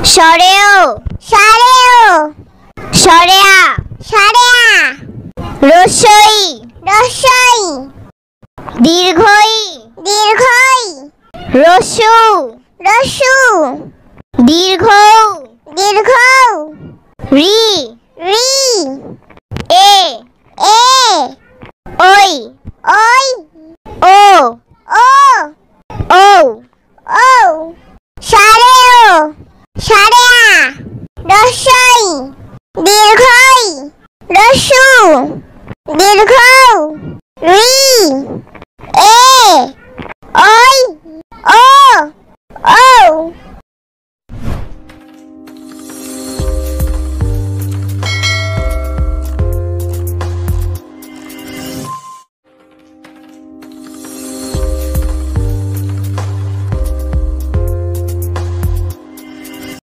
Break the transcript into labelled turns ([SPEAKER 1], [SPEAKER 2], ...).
[SPEAKER 1] সরেও সরেও সরেয়া সরেয়া রসই রসই দীর্ঘই দীর্ঘই রসু রসু দীর্ঘ দীর্ঘ রি রি এ এ ওই ওই ও ও ও ও সারেও সারেয়া রসই দীর্ঘই রসু দীর্ঘ রি এ ওই ও ও